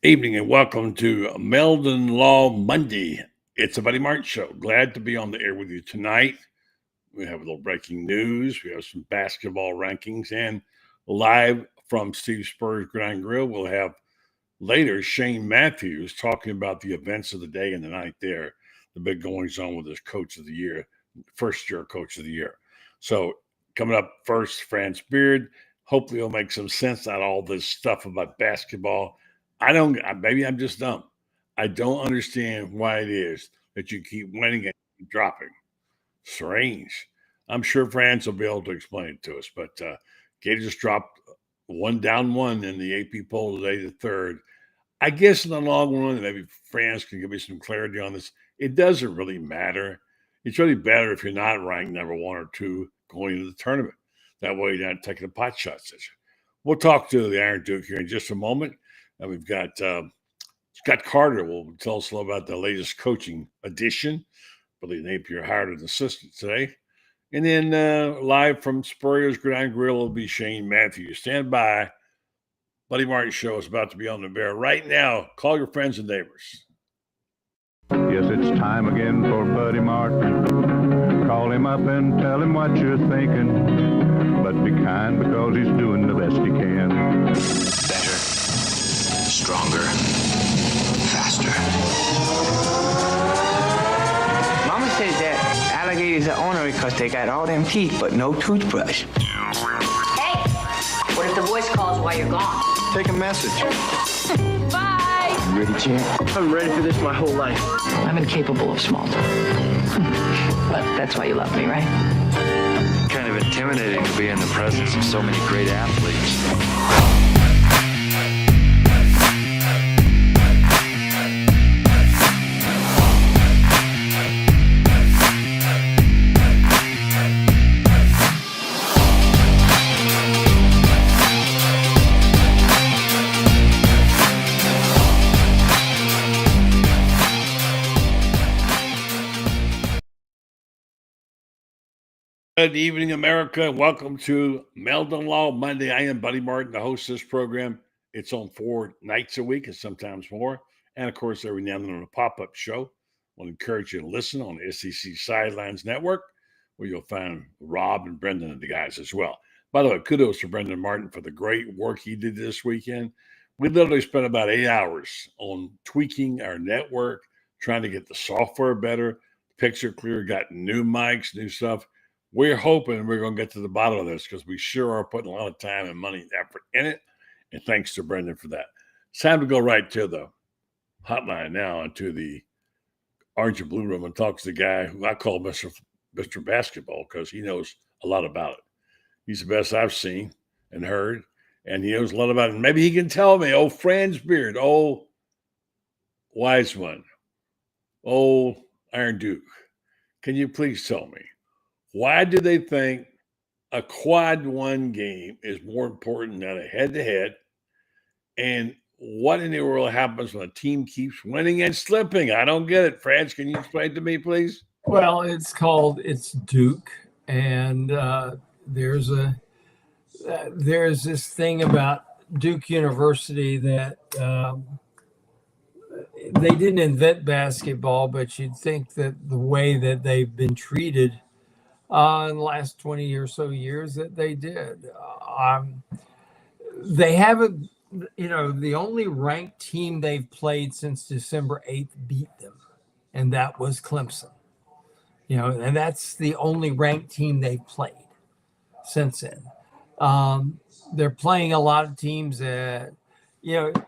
Evening and welcome to Meldon Law Monday. It's a Buddy Mart show. Glad to be on the air with you tonight. We have a little breaking news. We have some basketball rankings and live from Steve Spurrier's Gridiron Grill. We'll have later Shane Matthews talking about the events of the day and the night there, the big goings on with his coach of the year, first year coach of the year. So coming up first, France Beard. Hopefully he'll make some sense out of all this stuff about basketball. Maybe I'm just dumb. I don't understand why it is that you keep winning and keep dropping. Strange. I'm sure France will be able to explain it to us, but Gators dropped one in the AP poll today, the third. I guess in the long run, maybe France can give me some clarity on this. It doesn't really matter. It's really better if you're not ranked number one or two going into the tournament. That way you're not taking the pot shots at you. We'll talk to the Iron Duke here in just a moment. We've got Scott Carter will tell us a little about the latest coaching addition. Billy Napier hired an assistant today. And then live from Spurrier's Gridiron Grill will be Shane Matthews. Stand by. Buddy Martin Show is about to be on the air right now. Call your friends and neighbors. Yes, it's time again for Buddy Martin. Call him up and tell him what you're thinking. But be kind because he's doing the best he can. Better, stronger, faster. Mama says that alligators are ornery because they got all them teeth but no toothbrush. Hey, what if the voice calls while you're gone? Take a message. Bye! You ready, champ? I'm ready for this my whole life. I'm incapable of small talk. But that's why you love me, right? Kind of intimidating to be in the presence of so many great athletes. Good evening, America. Welcome to Meldon Law Monday. I am Buddy Martin, the host of this program. It's on 4 nights a week and sometimes more. And, of course, every now and then on a pop-up show. I want to encourage you to listen on the SEC Sidelines Network, where you'll find Rob and Brendan and the guys as well. By the way, kudos to Brendan Martin for the great work he did this weekend. We literally spent about 8 hours on tweaking our network, trying to get the software better, picture clear, got new mics, new stuff. We're hoping we're going to get to the bottom of this because we sure are putting a lot of time and money and effort in it. And thanks to Brendan for that. It's time to go right to the hotline now and to the orange and blue room and talk to the guy who I call Mr. Basketball because he knows a lot about it. He's the best I've seen and heard, and he knows a lot about it. Maybe he can tell me, oh, Franz Beard, oh, Wiseman, oh, Iron Duke. Can you please tell me? Why do they think a quad one game is more important than a head-to-head? And what in the world happens when a team keeps winning and slipping? I don't get it. France, can you explain to me, please? Well, it's Duke, and there's this thing about Duke University that they didn't invent basketball, but you'd think that the way that they've been treated in the last 20 or so years that they did. They haven't, the only ranked team they've played since December 8th beat them, and that was Clemson. And that's the only ranked team they've played since then. They're playing a lot of teams that, the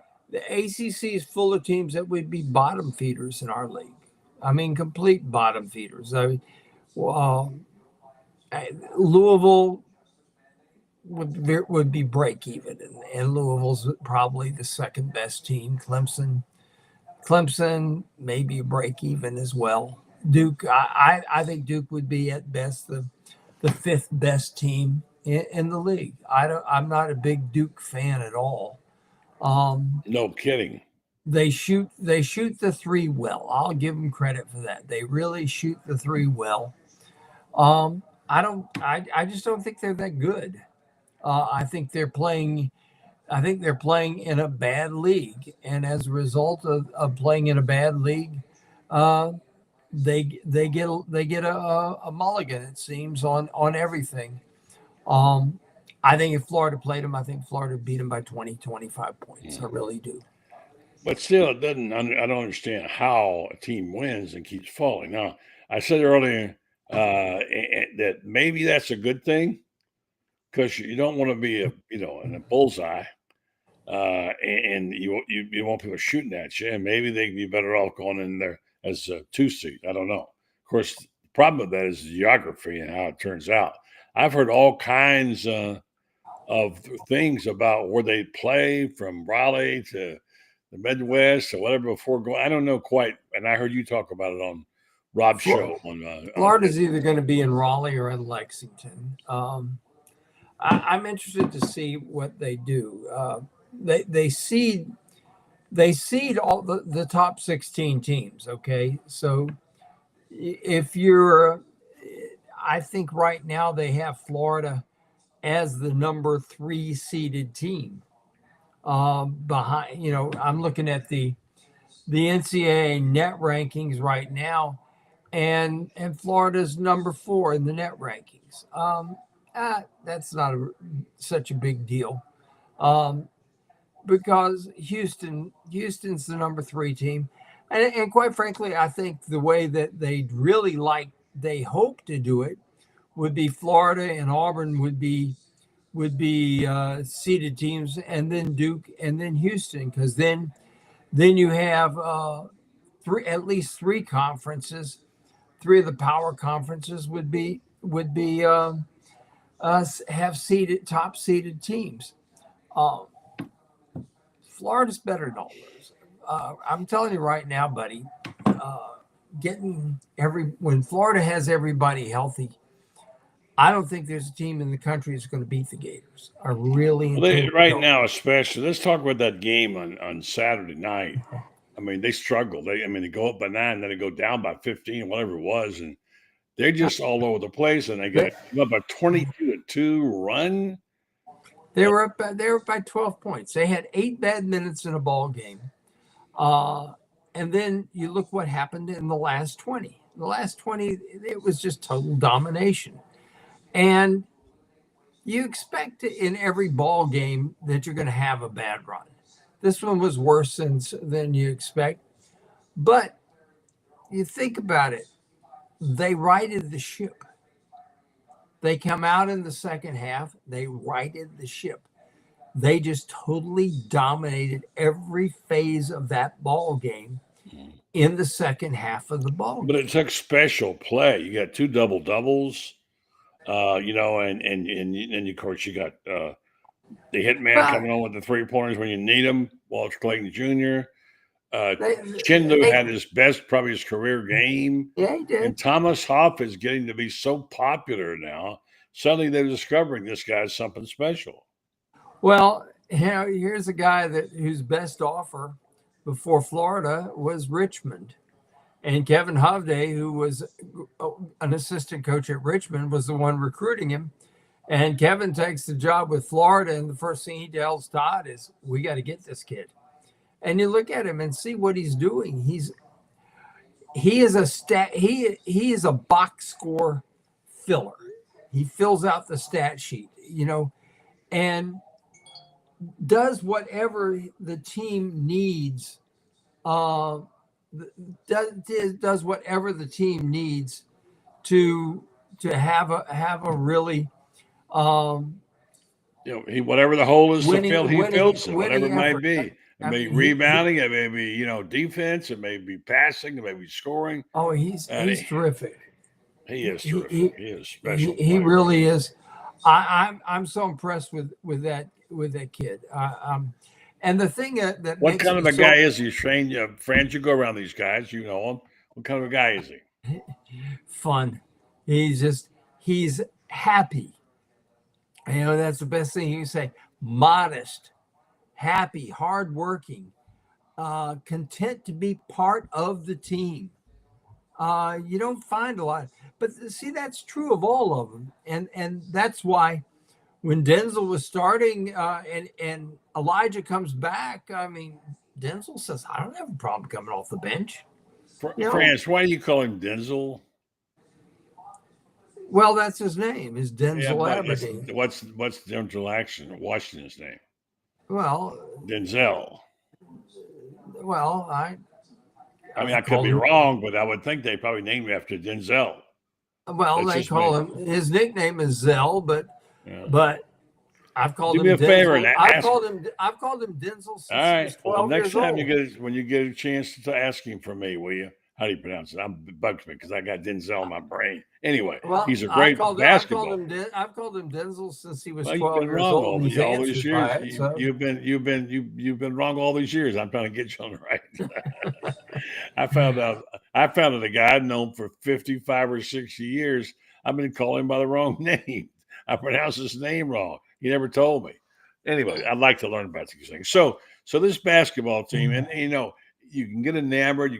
ACC is full of teams that would be bottom feeders in our league. I mean, complete bottom feeders. Louisville would be break even, and Louisville's probably the second best team. Clemson maybe break even as well. Duke, I think Duke would be at best the fifth best team in the league. I'm not a big Duke fan at all. No kidding. They shoot the three well. I'll give them credit for that. They really shoot the three well. I just don't think they're that good. I think they're playing I think they're playing in a bad league, and as a result of playing in a bad league, uh, they get a mulligan, it seems, on everything. Um, I think if Florida played them, I think Florida beat them by 20, 25 points. I really do. But still, it doesn't. I don't understand how a team wins and keeps falling. Now, I said earlier that maybe that's a good thing because you don't want to be in a bullseye, and you want people shooting at you, and maybe they'd be better off going in there as a 2 seed. I don't know. Of course, the problem with that is geography and how it turns out. I've heard all kinds of things about where they play, from Raleigh to the Midwest or whatever before going. I don't know quite, and I heard you talk about it on Rob's show. Florida's either going to be in Raleigh or in Lexington. I'm interested to see what they do. They seed all the top 16 teams. Okay, so if you're, I think right now they have Florida as the number 3 seeded team. Behind, I'm looking at the NCAA net rankings right now, and Florida's number 4 in the net rankings. That's not such a big deal, because Houston's the number 3 team, and quite frankly, I think the way that they hope to do it would be Florida and Auburn would be seeded teams, and then Duke, and then Houston, because then you have at least 3 conferences. 3 of the power conferences would be have top seeded teams. Florida's better than all those. I'm telling you right now, buddy. When Florida has everybody healthy, I don't think there's a team in the country that's going to beat the Gators. I really right now, especially. Let's talk about that game on Saturday night. I mean, they struggle. They go up by 9, then they go down by 15, whatever it was, and they're just all over the place. And they got up by 22-2 run. They were up by 12 points. They had 8 bad minutes in a ball game, and then you look what happened in the last 20. The last 20, it was just total domination. And you expect in every ball game that you're going to have a bad run. This one was worse than you expect. But you think about it, they righted the ship. They come out in the second half, they righted the ship. They just totally dominated every phase of that ball game in the second half of the ball game. But it took special play. You got 2 double-doubles. And of course you got the hitman coming on with the 3-pointers when you need them. Walter Clayton Jr. Chinlu had probably his career game. Yeah, he did. And Thomas Hoff is getting to be so popular now. Suddenly they're discovering this guy's something special. Well, here's a guy whose best offer before Florida was Richmond. And Kevin Hovde, who was an assistant coach at Richmond, was the one recruiting him. And Kevin takes the job with Florida, and the first thing he tells Todd is, "We got to get this kid." And you look at him and see what he's doing. He is a box score filler. He fills out the stat sheet, and does whatever the team needs. Does whatever the team needs to have a really whatever the hole is to fill, he fills it, whatever it might be. It may be rebounding, it may be defense, it may be passing, it may be scoring. Oh, he's terrific. He is terrific. He is special. He really is. I'm so impressed with that kid. And the thing that what kind of a guy is he? Friends, you go around these guys, you know him. What kind of a guy is he? Fun. He's happy. That's the best thing you can say. Modest, happy, hardworking, content to be part of the team. You don't find a lot, but see, that's true of all of them, and that's why when Denzel was starting, and Elijah comes back, I mean, Denzel says, I don't have a problem coming off the bench. France, why do you call him Denzel? Well, that's his name, is Denzel Yeah, Aberdeen. what's Denzel Washington's name? Well, Denzel. Well, I mean, I could be wrong, but I would think they probably named him after Denzel. Well, they call him. His nickname is Zell, but I've called him. Do me a favor and I've called him Denzel since he was 12 well, next years time old. when you get a chance to ask him for me, will you? How do you pronounce it? It bugs me because I got Denzel in my brain. Anyway, he's a great basketball. I've called him Denzel since he was Well, 12 years old. All these years. You've been wrong all these years. I'm trying to get you on the right. I found out a guy I'd known for 55 or 60 years. I've been calling him by the wrong name. I pronounced his name wrong. He never told me. Anyway, I'd like to learn about these things. So this basketball team, and you can get enamored.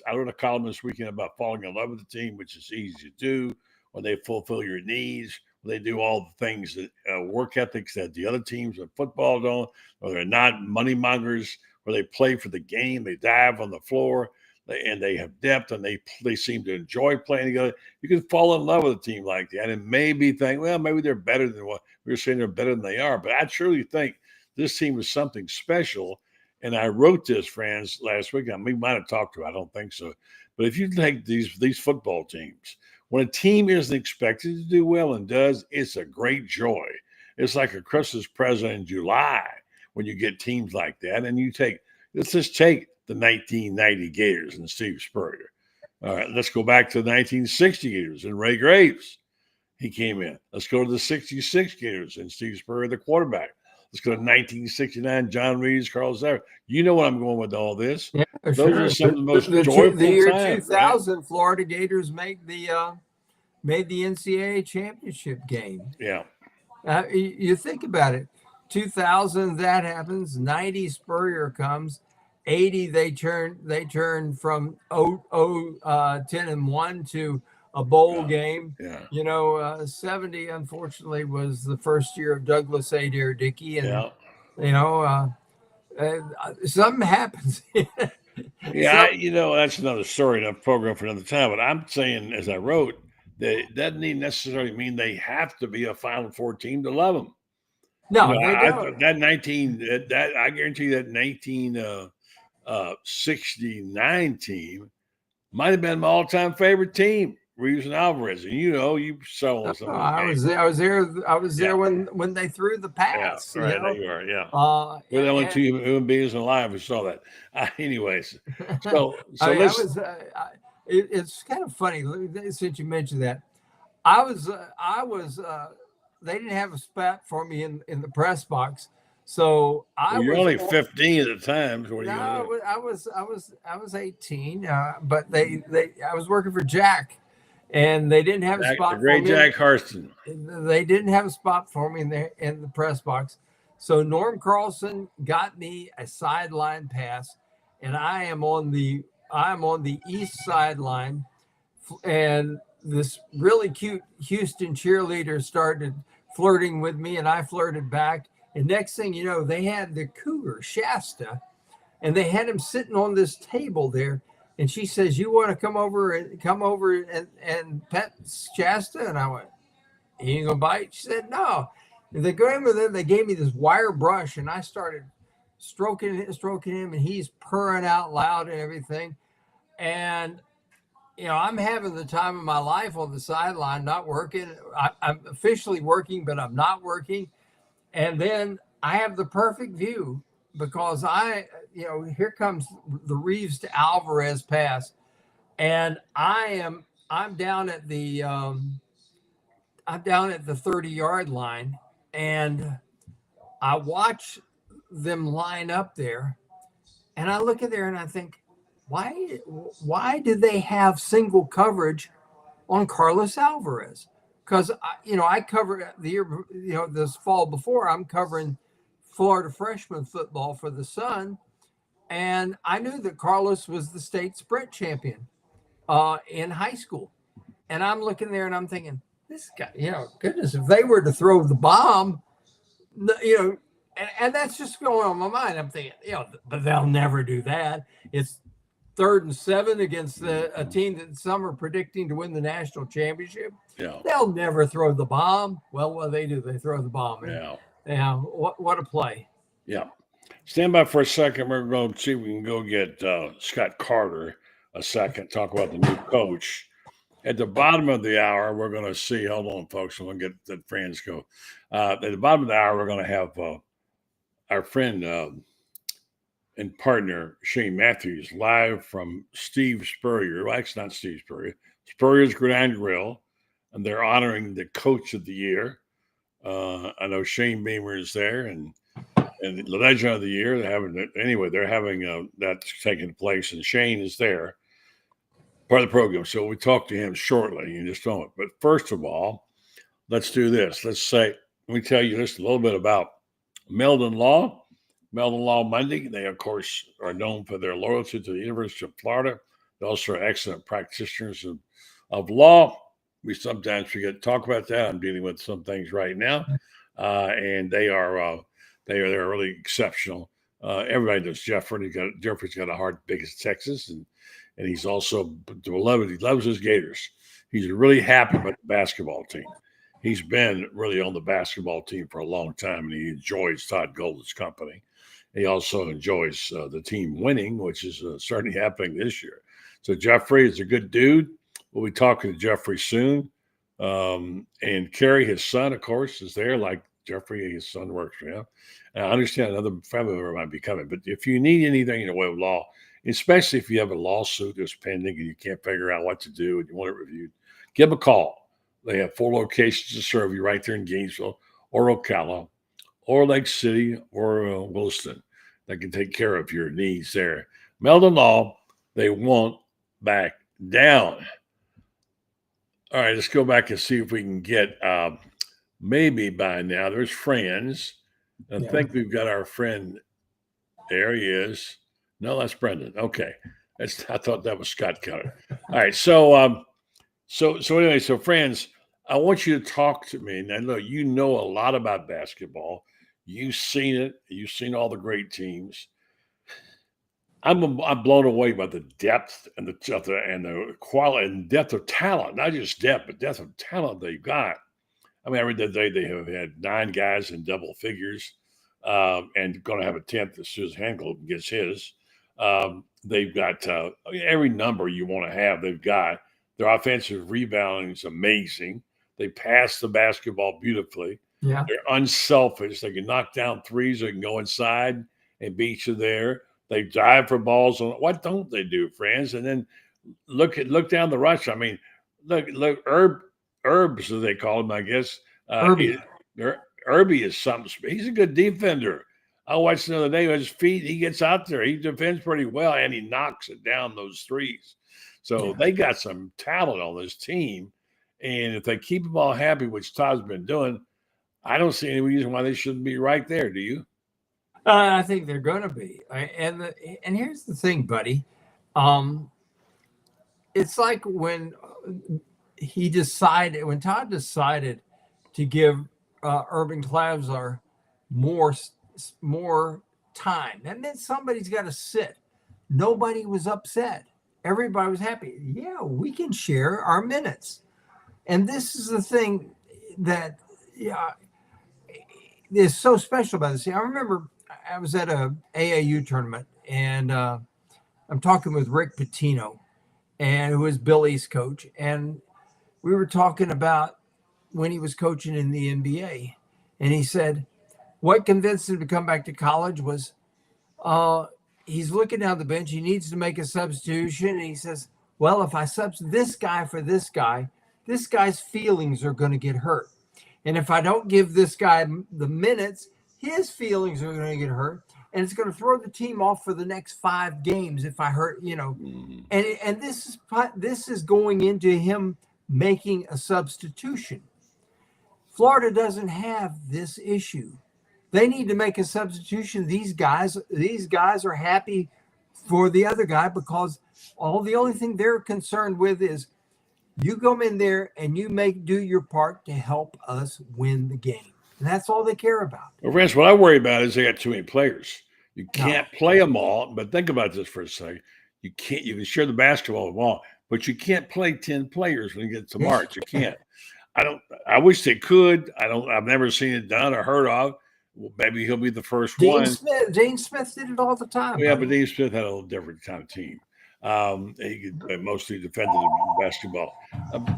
I wrote a column this weekend about falling in love with the team, which is easy to do when they fulfill your needs, when they do all the things that work ethics that the other teams in football don't, or they're not money mongers, where they play for the game, they dive on the floor, and they have depth, and they seem to enjoy playing together. You can fall in love with a team like that and maybe think, well, maybe they're better than what we were saying they're better than they are. But I truly think this team is something special. And I wrote this, friends, last week. We might have talked to it. I don't think so. But if you take these football teams, when a team isn't expected to do well and does, it's a great joy. It's like a Christmas present in July when you get teams like that. And let's just take the 1990 Gators and Steve Spurrier. All right, let's go back to the 1960 Gators and Ray Graves. He came in. Let's go to the 66 Gators and Steve Spurrier, the quarterback. Let's go to 1969, John Reeves, Carl Zarek. You know what I'm going with all this. Yeah, those sure. are some of the most joyful the year times, 2000, right? Florida Gators made the NCAA championship game. Yeah. You think about it. 2000, that happens. 90, Spurrier comes. 80, they turn from 10-1 to a bowl game. Yeah. 70, unfortunately, was the first year of Douglas Adair Dickey. And, something happens. That's another story, enough program for another time. But I'm saying, as I wrote, that it doesn't necessarily mean they have to be a Final Four team to love them. No, they don't. I guarantee that 1969 team might have been my all-time favorite team. Reeves and Alvarez, and you saw some. I was there when they threw the pass. Yeah, right, there you are. Yeah, we're the only two human beings alive who saw that. Anyways, it's kind of funny since you mentioned that. They didn't have a spot for me in the press box, so you're only 15 at the time. So I was 18, but I was working for Jack. And they didn't have a spot for me. The great Jack Harston. They didn't have a spot for me in the press box. So Norm Carlson got me a sideline pass, and I am on the east sideline. And this really cute Houston cheerleader started flirting with me, and I flirted back. And next thing you know, they had the cougar Shasta, and they had him sitting on this table there. And she says, "You want to come over and pet Shasta?" And I went, "You ain't gonna bite?" She said, "No." And they gave me this wire brush, and I started stroking him, and he's purring out loud and everything. And I'm having the time of my life on the sideline, not working. I'm officially working, but I'm not working. And then I have the perfect view. Because here comes the Reeves to Alvarez pass, and I'm down at the 30-yard line, and I watch them line up there, and I look at there and I think, why did they have single coverage on Carlos Alvarez? Because I covered the year, this fall before, I'm covering Florida freshman football for the Sun, and I knew that Carlos was the state sprint champion in high school. And I'm looking there and I'm thinking, this guy, goodness, if they were to throw the bomb, You know, and that's just going on my mind. I'm thinking, but they'll never do that. It's 3rd and 7 against a team that some are predicting to win the national championship. Yeah. They'll never throw the bomb. Well, what do? They throw the bomb. And, Yeah. What a play. Yeah. Stand by for a second. We're going to see if we can go get Scott Carter a second, talk about the new coach. At the bottom of the hour, we're going to see, hold on, folks, I'm going to get the friends go. At the bottom of the hour, we're going to have our friend and partner, Shane Matthews, live from Steve Spurrier. Well, actually, not Steve Spurrier. Spurrier's Gridiron Grill, and they're honoring the coach of the year. I know Shane Beamer is there, and the legend of the year. They're having that's taking place, and Shane is there, part of the program. So we talk to him shortly in just a moment. But first of all, let's do this. Let me tell you just a little bit about Meldon Law. Meldon Law Monday. They, of course, are known for their loyalty to the University of Florida. They also are excellent practitioners of law. We sometimes forget to talk about that. I'm dealing with some things right now, and they're really exceptional. Everybody knows Jeffrey. Jeffrey's got a heart big as Texas, and he's also beloved. He loves his Gators. He's really happy about the basketball team. He's been really on the basketball team for a long time, and he enjoys Todd Golden's company. He also enjoys the team winning, which is certainly happening this year. So Jeffrey is a good dude. We'll be talking to Jeffrey soon. And Kerry, his son, of course, is there. Like Jeffrey, his son works for him. And I understand another family member might be coming. But if you need anything in the way of law, especially if you have a lawsuit that's pending and you can't figure out what to do and you want it reviewed, give them a call. They have 4 locations to serve you right there in Gainesville or Ocala or Lake City or Williston. That can take care of your needs there. Meldon Law, they won't back down. All right, let's go back and see if we can get maybe by now. There's friends. I think we've got our friend. There he is. No, that's Brendan. Okay. I thought that was Scott Cutter. All right. So anyway, friends, I want you to talk to me. Now, look, you know a lot about basketball. You've seen it. You've seen all the great teams. I'm blown away by the depth and the quality and depth of talent. Not just depth, but depth of talent they've got. I mean, I read that they have had 9 guys in double figures, and going to have a 10th as soon as Hankel gets his. They've got every number you want to have. They've got their offensive rebounding is amazing. They pass the basketball beautifully. Yeah, they're unselfish. They can knock down threes. They can go inside and beat you there. They dive for balls. What don't they do, friends? And then look down the rush. I mean, look, Herbs, as they call him, I guess. Herbie is something. He's a good defender. I watched the other day with his feet. He gets out there. He defends pretty well, and he knocks it down those threes. So they got some talent on this team. And if they keep them all happy, which Todd's been doing, I don't see any reason why they shouldn't be right there. Do you? I think they're going to be. And here's the thing, buddy. It's like when Todd decided to give Urban Clavsar more time. That meant somebody's got to sit. Nobody was upset. Everybody was happy. Yeah, we can share our minutes. And this is the thing that is so special about this. I remember I was at a AAU tournament, and I'm talking with Rick Pitino, who was Billy's coach. And we were talking about when he was coaching in the NBA. And he said, what convinced him to come back to college was he's looking down the bench. He needs to make a substitution. And he says, well, if I substitute this guy for this guy's feelings are going to get hurt. And if I don't give this guy the minutes, his feelings are going to get hurt. And it's going to throw the team off for the next 5 games if I hurt, And this is going into him making a substitution. Florida doesn't have this issue. They need to make a substitution. These guys are happy for the other guy because the only thing they're concerned with is you go in there and you do your part to help us win the game. And that's all they care about. Well, Rance, what I worry about is they got too many players. You No. can't play them all. But think about this for a second. You can share the basketball with them all, but you can't play 10 players when you get to March. You can't. I wish they could. I've never seen it done or heard of. Well, maybe he'll be the first one. Dean Smith did it all the time. Yeah, but Dean Smith had a little different kind of team. He could mostly defended the basketball.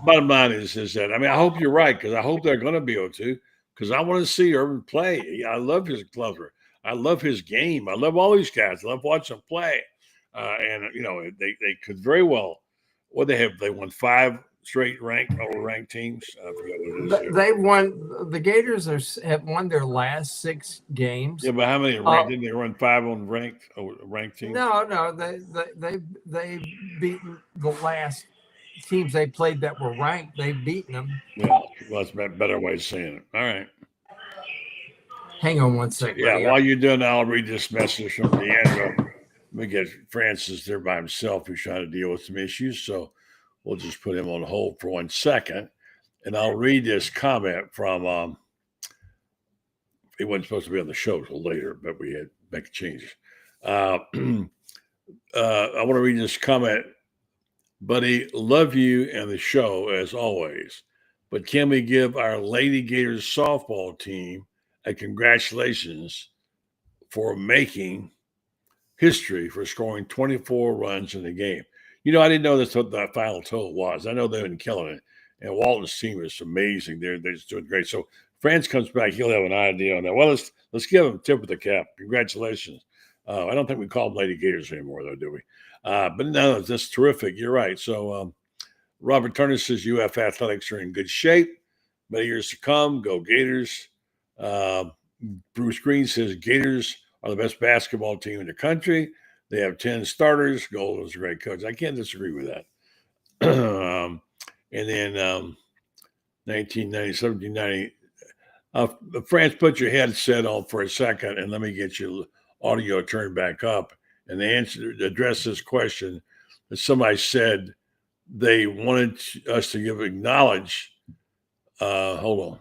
Bottom line is that I hope you're right, because I hope they're going to be able to, because I want to see Urban play. I love his closer. I love his game. I love all these guys. I love watching them play. And they could very well. What they have? They won 5 straight ranked teams. I forget what it is. They won. The Gators have won their last 6 games. Yeah, but how many ranked? Didn't they run 5 on ranked teams? No. They beaten the last teams they played that were ranked. They've beaten them. Yeah, well, that's a better way of saying it. All right. Hang on one second. Yeah, while you're doing that, I'll read this message from Leandro. Let me get Francis there by himself, who's trying to deal with some issues. So we'll just put him on hold for 1 second. And I'll read this comment from he wasn't supposed to be on the show till later, but we had to make changes. I want to read this comment. Buddy, love you and the show as always. But can we give our Lady Gators softball team a congratulations for making history for scoring 24 runs in the game? I didn't know that's what the final total was. I know they've been killing it. And Walton's team is amazing. They're just doing great. So France comes back, he'll have an idea on that. Well, let's give him a tip of the cap. Congratulations. I don't think we call them Lady Gators anymore, though, do we? But no, that's terrific. You're right. So Robert Turner says UF athletics are in good shape. Many years to come. Go Gators. Bruce Green says Gators are the best basketball team in the country. They have 10 starters. Golden's a great coach. I can't disagree with that. And then 1990, 1790. France, put your headset on for a second, and let me get your audio turned back up. And the address this question that somebody said they wanted us to acknowledge. Hold on.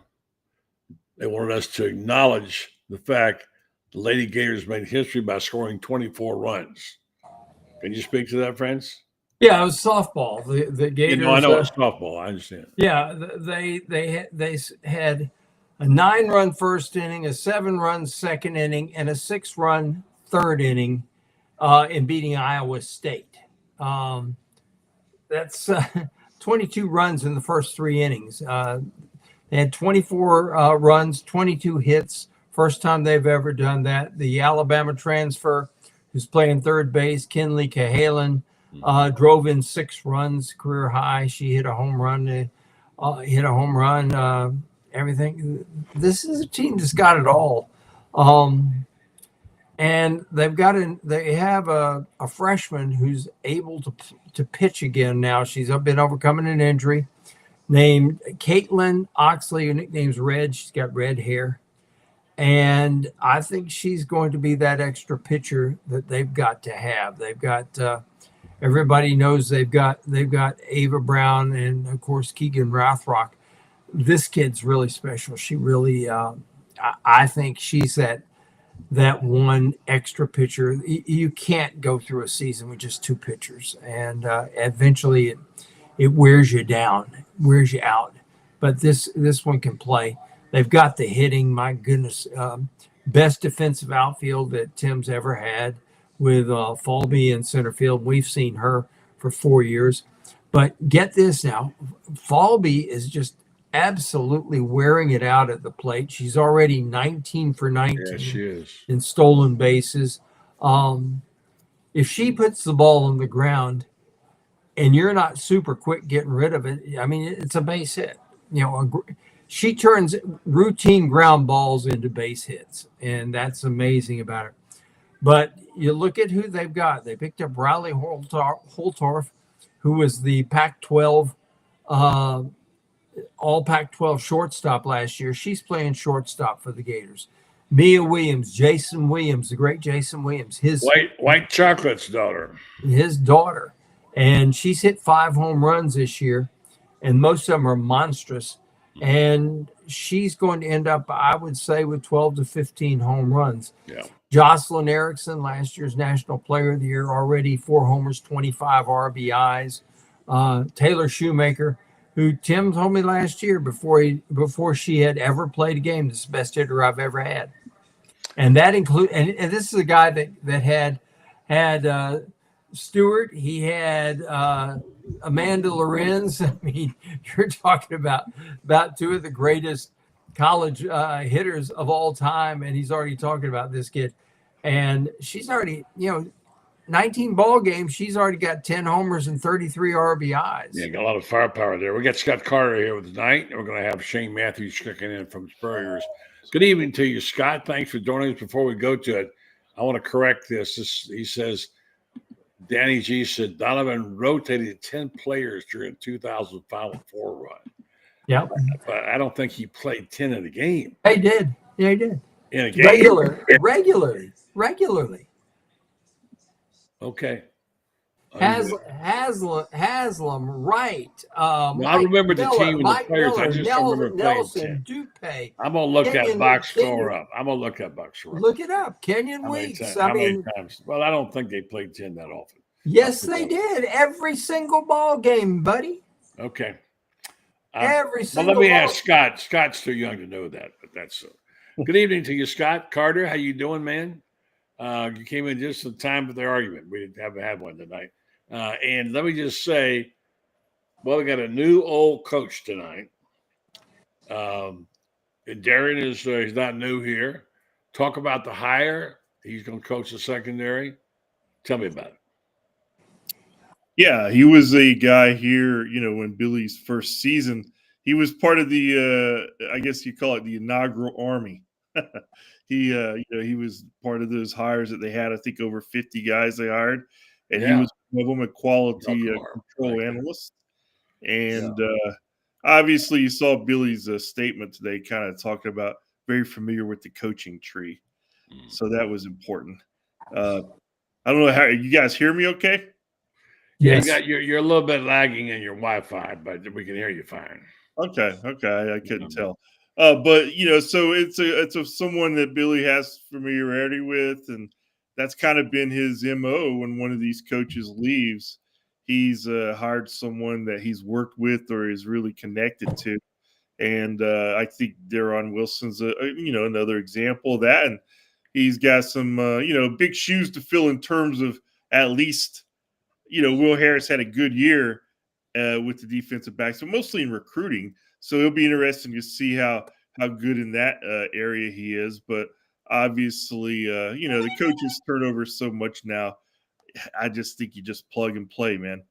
They wanted us to acknowledge the fact the Lady Gators made history by scoring 24 runs. Can you speak to that, friends? Yeah, it was softball. The Gators. I know it's softball. I understand. Yeah, they had a 9-run first inning, a 7-run second inning, and a 6-run third inning in beating Iowa State. That's 22 runs in the first 3 innings. They had 24 runs, 22 hits. First time they've ever done that. The Alabama transfer, who's playing third base, Kinley Cahalan, drove in 6 runs, career high. She hit a home run. Everything. This is a team that's got it all. And they have a freshman who's able to pitch again now. She's been overcoming an injury, named Caitlin Oxley. Her nickname's Red. She's got red hair. And I think she's going to be that extra pitcher that they've got to have. They've got everybody knows they've got Ava Brown and of course Keegan Rothrock. This kid's really special. She really, I think she's that one extra pitcher. You can't go through a season with just 2 pitchers, and eventually it wears you down, wears you out. But this one can play. They've got the hitting. My goodness, best defensive outfield that Tim's ever had with Falby in center field. We've seen her for 4 years. But get this now, Falby is just absolutely wearing it out at the plate. She's already 19 for 19 Yeah, she is. in stolen bases. If she puts the ball on the ground and you're not super quick getting rid of it, I mean, it's a base hit. She turns routine ground balls into base hits, and that's amazing about her. But you look at who they've got. They picked up Riley Holtorf, who was the Pac-12 all Pac-12 shortstop last year. She's playing shortstop for the Gators. Mia Williams, Jason Williams, the great Jason Williams, his White Chocolate's daughter. His daughter. And she's hit 5 home runs this year, and most of them are monstrous. And she's going to end up, I would say, with 12 to 15 home runs. Yeah. Jocelyn Erickson, last year's National Player of the Year, already 4 homers, 25 RBIs. Taylor Shoemaker, who Tim told me last year before she had ever played a game, this is the best hitter I've ever had. And that include and this is a guy that had Stewart. He had Amanda Lorenz. I mean, you're talking about two of the greatest college hitters of all time, and he's already talking about this kid. And she's already, 19 ball games. She's already got 10 homers and 33 RBIs. Yeah, got a lot of firepower there. We got Scott Carter here with tonight, and we're going to have Shane Matthews checking in from Spurriers. Good evening to you, Scott. Thanks for joining us. Before we go to it, I want to correct this. He says, Danny G said Donovan rotated 10 players during 2005 4 run. Yeah. But I don't think he played 10 in a game. He did. Yeah, he did. In a game? Regularly. Okay. Haslam, Wright. I remember the Miller, team and Mike the players. Miller, I just don't remember playing 10. Dupe. I'm going to look that box score up. Look it up. Kenyon Weeks. How many times? Well, I don't think they played 10 that often. Yes, they did. Every single ball game, buddy. Okay. Every single Well, let me ask Scott. Scott's too young to know that, but that's good evening to you, Scott. Carter, how you doing, man? You came in just in time for the argument. We haven't had one tonight. And let me just say, well, we got a new old coach tonight. And Darren is he's not new here. Talk about the hire. He's going to coach the secondary. Tell me about it. Yeah, he was a guy here, when Billy's first season. He was part of the, I guess you call it the inaugural army. He was part of those hires that they had. I think over 50 guys they hired, and he was one of them, a quality control analyst. And obviously, you saw Billy's statement today, kind of talking about very familiar with the coaching tree. So that was important. I don't know how you guys hear me. Okay. Yes. You're a little bit lagging in your Wi-Fi, but we can hear you fine. Okay. I couldn't tell. But so it's someone that Billy has familiarity with, and that's kind of been his MO. When one of these coaches leaves, he's hired someone that he's worked with or is really connected to, and I think Deron Wilson's another example of that. And he's got some big shoes to fill in terms of at least Will Harris had a good year with the defensive backs, but mostly in recruiting. So it'll be interesting to see how good in that area he is. But obviously, the coaches turn over so much now. I just think you just plug and play, man.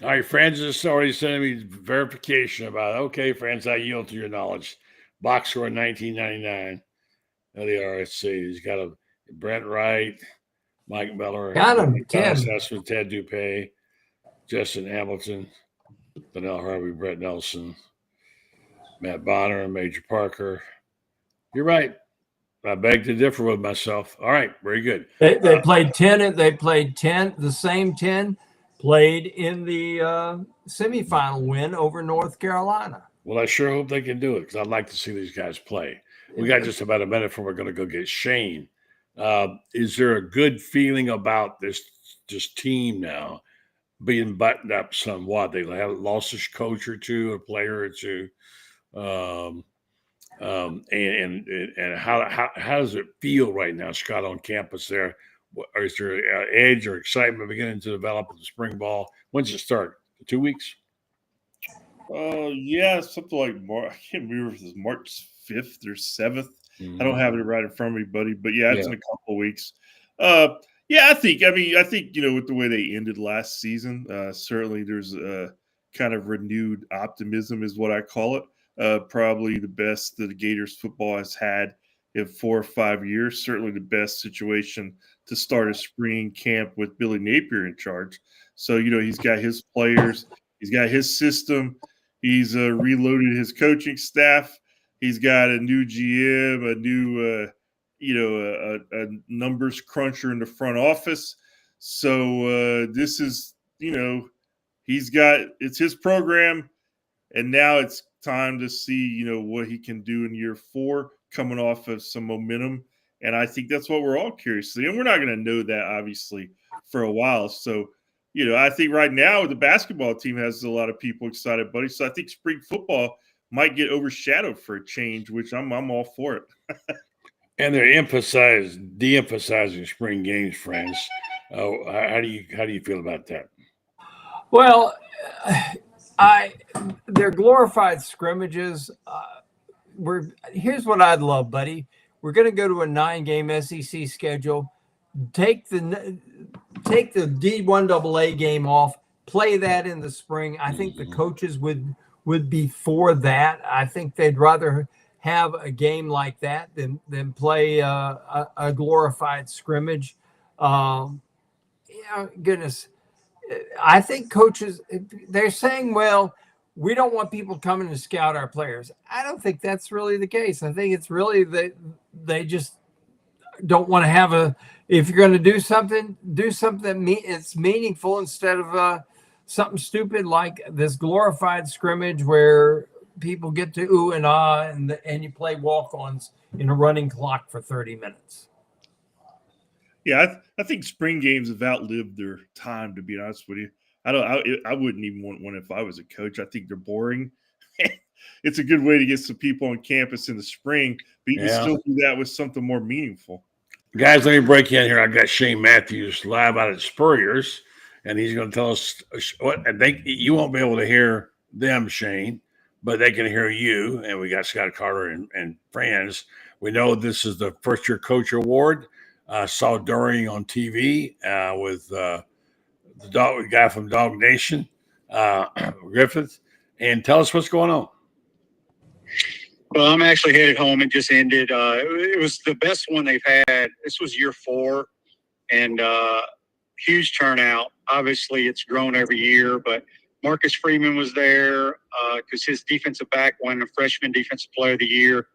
All right, Francis already sending me verification about it. Okay, Francis, I yield to your knowledge. Box score 1999. There they are. Let's see. He's got a Brent Wright, Mike Miller, got him. Ted Dupe, Justin Hamilton, Donnell Harvey, Brett Nelson, Matt Bonner, Major Parker. You're right. I beg to differ with myself. All right, very good. They played 10. They played 10. The same 10 played in the semifinal win over North Carolina. Well, I sure hope they can do it because I'd like to see these guys play. We got just about a minute before we're going to go get Shane. Is there a good feeling about this team now being buttoned up somewhat? They have lost a coach or two, a player or two. And how does it feel right now, Scott, on campus there? Or is there edge or excitement beginning to develop with the spring ball? When's it start? 2 weeks? Yeah, something like March. I can't remember if it's March 5th or 7th. I don't have it right in front of me, buddy. But it's in a couple of weeks. I think with the way they ended last season, certainly there's a kind of renewed optimism, is what I call it. Probably the best that the Gators football has had in 4 or 5 years. Certainly the best situation to start a spring camp with Billy Napier in charge. So, he's got his players, he's got his system, he's reloaded his coaching staff, he's got a new GM, a new, a numbers cruncher in the front office. So this is, it's his program, and now it's time to see, what he can do in year 4 coming off of some momentum. And I think that's what we're all curious to see. And we're not going to know that, obviously, for a while. So, I think right now the basketball team has a lot of people excited, buddy. So I think spring football might get overshadowed for a change, which I'm all for it. And they're de-emphasizing spring games, friends. How do you feel about that? Well, they're glorified scrimmages. Here's what I'd love, buddy. We're going to go to a 9-game SEC schedule. Take the D1AA game off. Play that in the spring. I think the coaches would be for that. I think they'd rather have a game like that than play a glorified scrimmage. Goodness. I think coaches, they're saying, well, we don't want people coming to scout our players. I don't think that's really the case. I think it's really that they just don't want to have if you're going to do something it's meaningful instead of something stupid like this glorified scrimmage where people get to ooh and ah and you play walk-ons in a running clock for 30 minutes. Yeah, I think spring games have outlived their time, to be honest with you. I wouldn't even want one if I was a coach. I think they're boring. It's a good way to get some people on campus in the spring, but you can still do that with something more meaningful. Guys, let me break in here. I've got Shane Matthews live out at Spurrier's, and he's going to tell us what I think. You won't be able to hear them, Shane, but they can hear you. And we got Scott Carter and friends. We know this is the first-year coach award. Saw during on TV with the guy from Dog Nation, Griffith, and tell us what's going on. Well, I'm actually headed home. It just ended. It was the best one they've had. This was year 4, and huge turnout. Obviously, it's grown every year, but Marcus Freeman was there because his defensive back won the freshman defensive player of the year.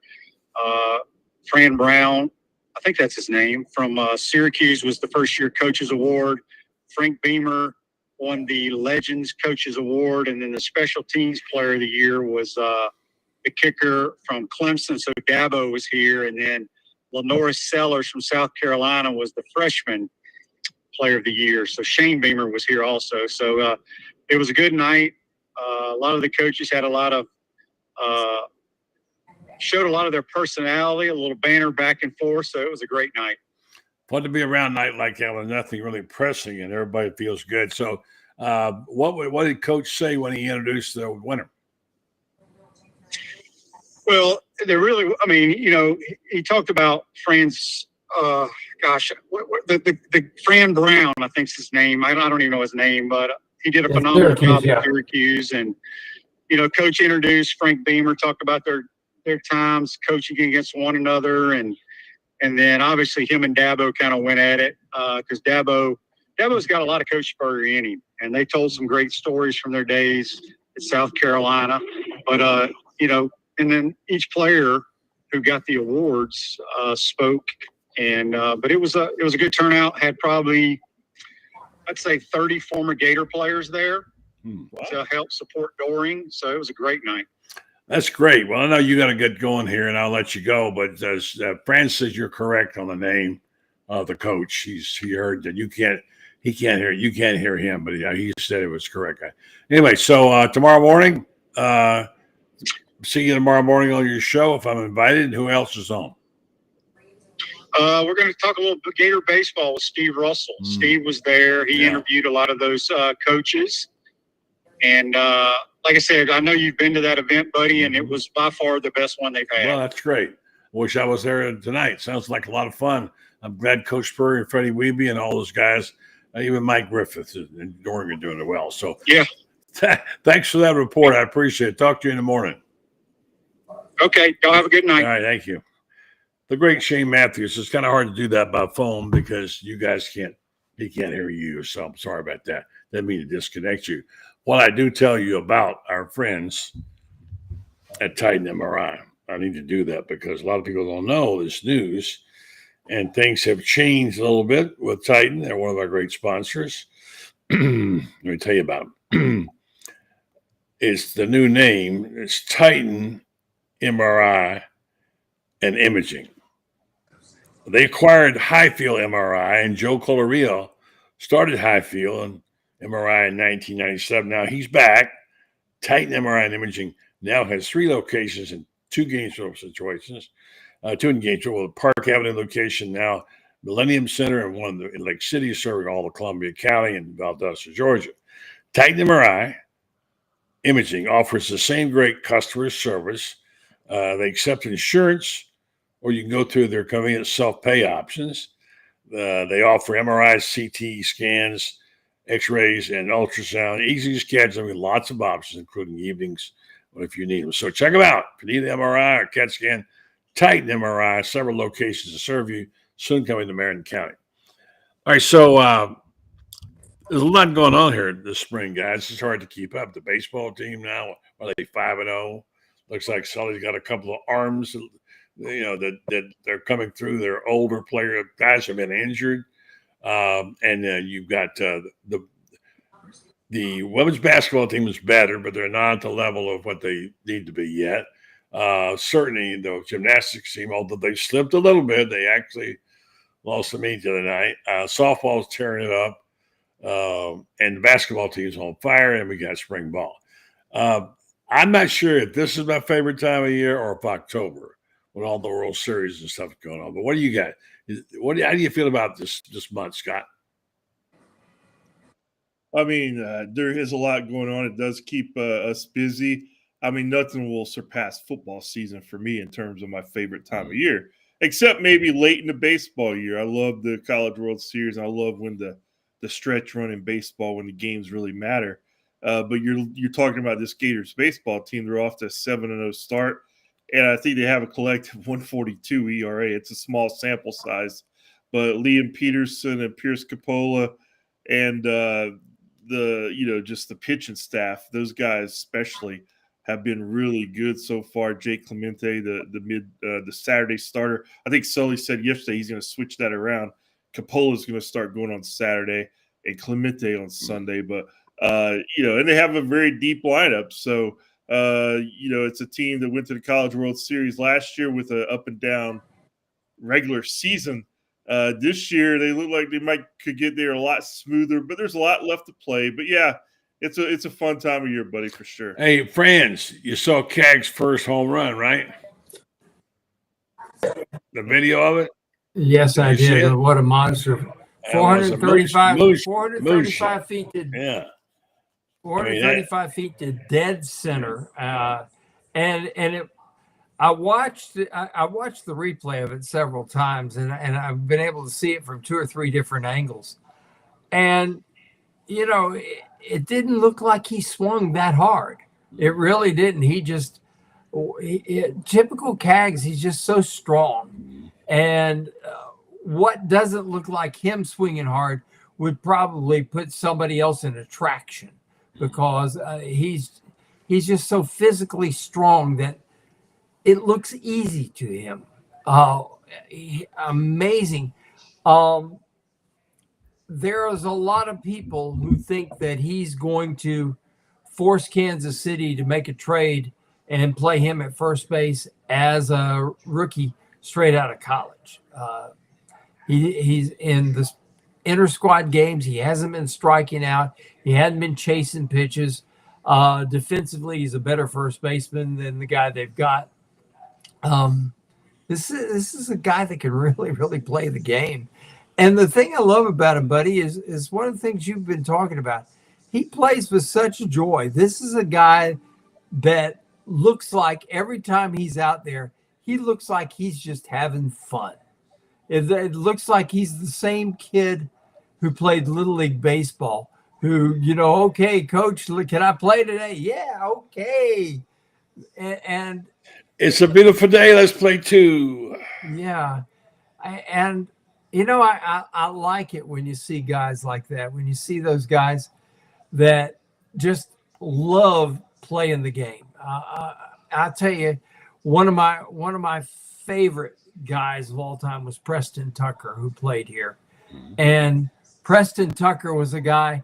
Fran Brown, I think that's his name, from Syracuse was the first-year coaches award. Frank Beamer won the Legends Coaches Award, and then the special teams player of the year was the kicker from Clemson. So Dabo was here, and then Lenora Sellers from South Carolina was the freshman player of the year. So Shane Beamer was here also. So it was a good night. A lot of the coaches had showed a lot of their personality, a little banter back and forth. So it was a great night. Fun to be around a night like that with nothing really pressing and everybody feels good. So what did Coach say when he introduced the winner? Well, he talked about Fran's, the Fran Brown, I think's his name. I don't even know his name, but he did a phenomenal job at Syracuse. And, Coach introduced Frank Beamer, talked about their times coaching against one another. And then obviously him and Dabo kind of went at it because Dabo's got a lot of coach spur in him. And they told some great stories from their days at South Carolina. But, and then each player who got the awards spoke, but it was a good turnout. Had probably, I'd say, 30 former Gator players there to help support Doring. So it was a great night. That's great. Well, I know you got to get going here, and I'll let you go. But Fran says you're correct on the name of the coach. He heard that he can't hear you can't hear him, but he said it was correct. Anyway, so tomorrow morning. See you tomorrow morning on your show if I'm invited. Who else is on? We're going to talk a little Gator baseball with Steve Russell. Steve was there. He interviewed a lot of those coaches. And like I said, I know you've been to that event, buddy, and it was by far the best one they've had. Well, that's great. Wish I was there tonight. Sounds like a lot of fun. I'm glad Coach Spurrier and Freddie Weeby and all those guys, even Mike Griffith and Doring are doing it well. So yeah, thanks for that report. I appreciate it. Talk to you in the morning. Okay. Y'all have a good night. All right. Thank you. The great Shane Matthews. It's kind of hard to do that by phone because you guys he can't hear you. So I'm sorry about that. Didn't mean to disconnect you. What I do tell you about our friends at Titan MRI, I need to do that because a lot of people don't know this news and things have changed a little bit with Titan. They're one of our great sponsors. Let me tell you about them. It's the new name. It's Titan MRI and Imaging. They acquired Highfield MRI, and Joe Colorio started Highfield and MRI in 1997. Now he's back. Titan MRI and Imaging now has 3 locations in 2 Gainesville situations. 2 in Gainesville, with a Park Avenue location now, Millennium Center, and one in Lake City, serving all of Columbia County and Valdosta, Georgia. Titan MRI Imaging offers the same great customer service. They accept insurance, or you can go through their convenient self-pay options. They offer MRIs, CT scans, X-rays, and ultrasound. Easy scheduling, lots of options, including evenings if you need them. So check them out. If you need an MRI or CAT scan, Titan MRI, several locations to serve you, soon coming to Marion County. All right, so there's a lot going on here this spring, guys. It's hard to keep up. The baseball team now, are they 5-0? Looks like Sully's got a couple of arms, that they're coming through. They're older player guys have been injured, and then you've got the women's basketball team is better, but they're not at the level of what they need to be yet. Certainly, the gymnastics team, although they slipped a little bit, they actually lost to me the other night. Softball's tearing it up, and the basketball team's on fire, and we got spring ball. I'm not sure if this is my favorite time of year or if October, with all the World Series and stuff going on. But what do you got? How do you feel about this month, Scott? I mean, there is a lot going on. It does keep us busy. I mean, nothing will surpass football season for me in terms of my favorite time of year, except maybe late in the baseball year. I love the College World Series. And I love when the stretch run in baseball, when the games really matter. But you're talking about this Gators baseball team. They're off to a 7-0 start, and I think they have a collective 142 ERA. It's a small sample size, but Liam Peterson and Pierce Capola and just the pitching staff, those guys especially have been really good so far. Jake Clemente, the Saturday starter. I think Sully said yesterday he's going to switch that around. Capola's going to start going on Saturday and Clemente on Sunday, but and they have a very deep lineup. So, it's a team that went to the College World Series last year with an up and down regular season. This year, they look like they could get there a lot smoother, but there's a lot left to play. But yeah, it's a fun time of year, buddy, for sure. Hey, Franz, you saw Cag's first home run, right? The video of it? Yes, I did. What a monster. 435 feet to 435 feet to dead center. I watched the replay of it several times, and I've been able to see it from 2 or 3 different angles. And it didn't look like he swung that hard. It really didn't. Typical Cags, he's just so strong. And what doesn't look like him swinging hard would probably put somebody else in attraction, because he's just so physically strong that it looks easy to him. Amazing. There is a lot of people who think that he's going to force Kansas City to make a trade and play him at first base as a rookie straight out of college. He's in the inter-squad games. He hasn't been striking out. He hadn't been chasing pitches. Defensively, he's a better first baseman than the guy they've got. This is a guy that can really, really play the game. And the thing I love about him, buddy, is one of the things you've been talking about. He plays with such joy. This is a guy that looks like every time he's out there, he looks like he's just having fun. It looks like he's the same kid who played Little League Baseball, who, okay, coach, can I play today? Yeah, okay. And it's a beautiful day. Let's play too. Yeah. I like it when you see guys like that, when you see those guys that just love playing the game. I'll tell you, one of my favorite guys of all time was Preston Tucker, who played here. And Preston Tucker was a guy,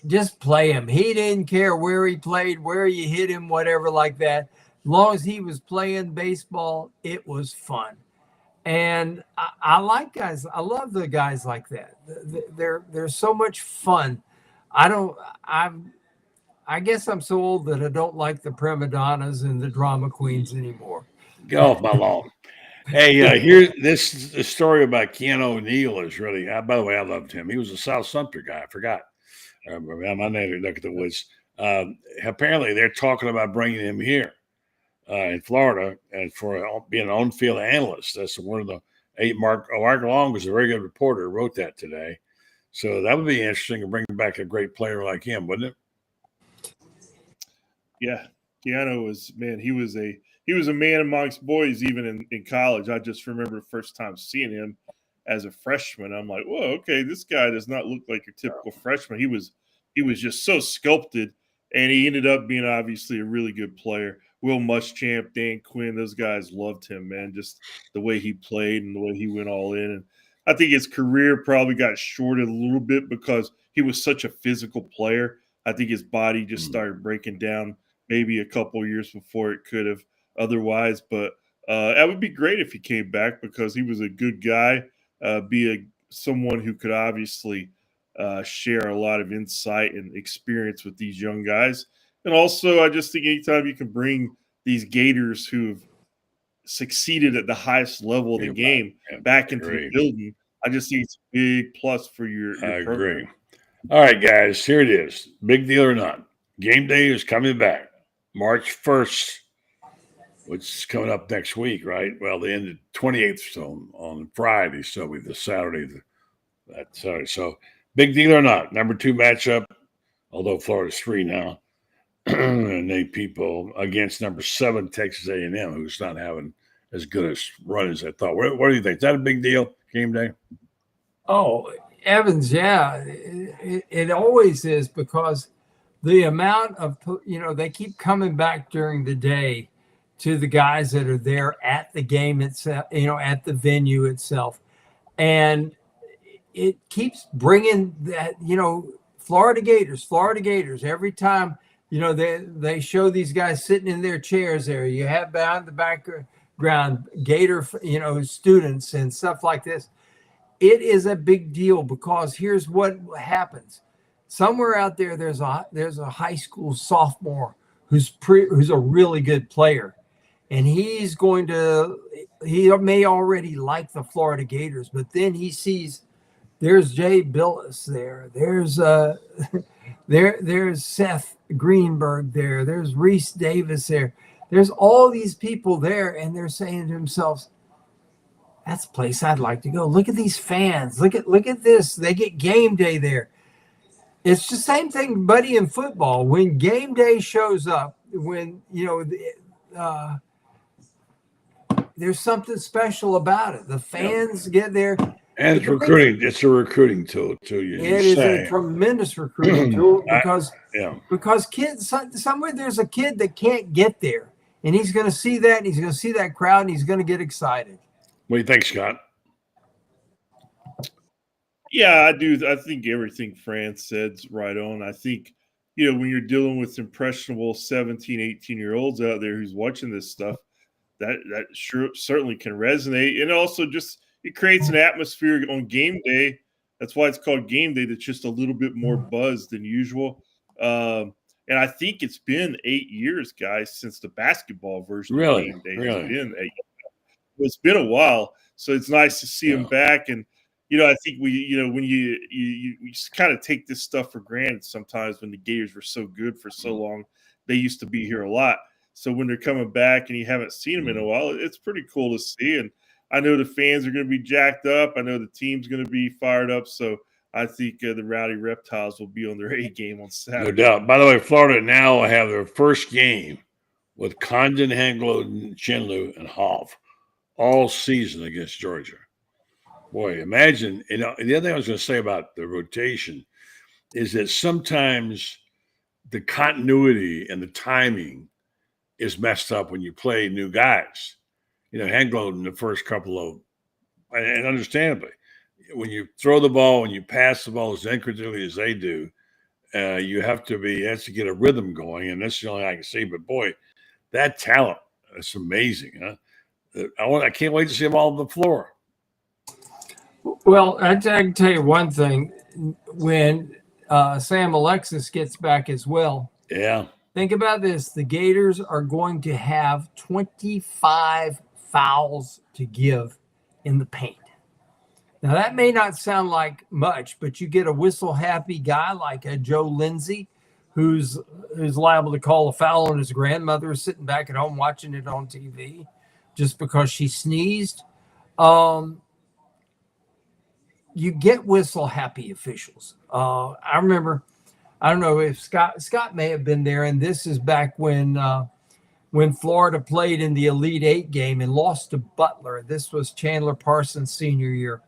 just play him. He didn't care where he played, where you hit him, whatever like that. As long as he was playing baseball, it was fun. And I like guys. I love the guys like that. They're so much fun. I guess I'm so old that I don't like the prima donnas and the drama queens anymore. Get off my lawn. Hey, here this story about Keanu O'Neal is really. By the way, I loved him. He was a South Sumter guy. I forgot. My name neck of the woods. Apparently, they're talking about bringing him here in Florida and for being an on-field analyst. That's one of the 8. Mark Long was a very good reporter. Wrote that today, so that would be interesting to bring back a great player like him, wouldn't it? Yeah, Keanu was he was a man amongst boys even in college. I just remember the first time seeing him as a freshman. I'm like, whoa, okay, this guy does not look like your typical freshman. He was just so sculpted, and he ended up being obviously a really good player. Will Muschamp, Dan Quinn, those guys loved him, man. Just the way he played and the way he went all in. And I think his career probably got shorted a little bit because he was such a physical player. I think his body just started breaking down maybe a couple years before it could have otherwise. But that would be great if he came back because he was a good guy, someone who could obviously share a lot of insight and experience with these young guys. And also, I just think anytime you can bring these Gators who've succeeded at the highest level of the game back into the building, I just think it's a big plus for your I program. agree. All right, guys, here it is. Big deal or not. Game day is coming back March 1st, which is coming up next week, right? Well, the end of 28th, so on Friday, so with the Saturday. So big deal or not. Number 2 matchup, although Florida's 3 now. And 8 people against number 7 Texas A&M, who's not having as good a run as I thought. What do you think? Is that a big deal, game day? Oh, Evans, yeah, it always is because the amount of, they keep coming back during the day to the guys that are there at the game itself, at the venue itself. And it keeps bringing that, Florida Gators every time. They show these guys sitting in their chairs there. You have behind the background Gator, students and stuff like this. It is a big deal because here's what happens. Somewhere out there, there's a high school sophomore who's a really good player, and he may already like the Florida Gators, but then he sees there's Jay Billis there. There's Seth Greenberg there. There's Reese Davis there. There's all these people there, and they're saying to themselves, that's a place I'd like to go. Look at these fans. Look at this. They get game day there. It's the same thing, buddy, in football. When game day shows up, when, there's something special about it. The fans get there. And it's recruiting. It's a recruiting tool too. It is a tremendous recruiting tool because kids somewhere there's a kid that can't get there, and he's going to see that, and he's going to see that crowd, and he's going to get excited. What do you think, Scott? Yeah, I do. I think everything Fran said's right on. I think, when you're dealing with impressionable 17, 18-year-olds out there who's watching this stuff, that certainly can resonate. And also just it creates an atmosphere on game day. That's why it's called game day. That's just a little bit more buzz than usual. And I think it's been 8 years, guys, since the basketball version of game day. It's been a while. So it's nice to see them back. And, I think when you kind of take this stuff for granted sometimes when the Gators were so good for so long, they used to be here a lot. So when they're coming back and you haven't seen them in a while, it's pretty cool to see. And I know the fans are going to be jacked up. I know the team's going to be fired up. So I think the Rowdy Reptiles will be on their A game on Saturday. No doubt. By the way, Florida now have their first game with Condon, Hanglo, Chinlu, and Hov all season against Georgia. Boy, imagine. The other thing I was going to say about the rotation is that sometimes the continuity and the timing is messed up when you play new guys. Hanglo in the first couple of, and understandably, when you throw the ball, when you pass the ball as incredibly as they do, You have to get a rhythm going, and that's the only thing I can say. But boy, that talent, it's amazing, huh? I can't wait to see them all on the floor. Well, I can tell you one thing. When Sam Alexis gets back as well, yeah. Think about this. The Gators are going to have 25 fouls to give in the paint. Now, that may not sound like much, but you get a whistle-happy guy like a Joe Lindsay who's liable to call a foul on his grandmother sitting back at home watching it on TV just because she sneezed. You get whistle-happy officials. I remember – I don't know if Scott may have been there, and this is back when Florida played in the Elite Eight game and lost to Butler. This was Chandler Parsons' senior year,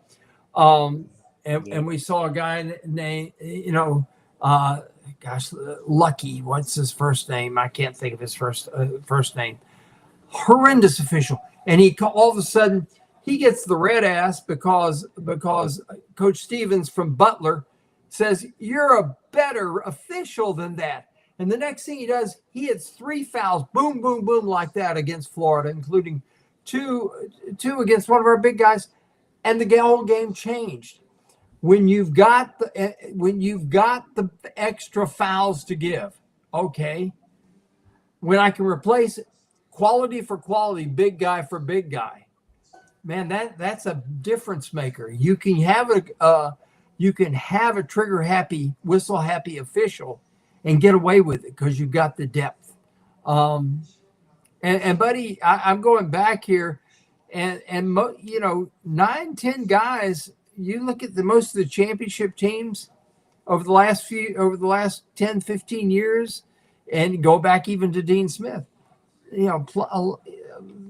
and we saw a guy named Lucky. What's his first name? I can't think of his first name. Horrendous official, and all of a sudden he gets the red ass because Coach Stevens from Butler says you're a better official than that. And the next thing he does, he hits 3 fouls, boom, boom, boom, like that against Florida, including two against one of our big guys. And the whole game changed. When you've got the extra fouls to give, okay, when I can replace quality for quality, big guy for big guy, man, that's a difference maker. You can have a trigger happy, whistle happy official and get away with it because you've got the depth. And buddy, I'm going back here and 9-10 guys, you look at most of the championship teams over the last 10, 15 years and go back even to Dean Smith,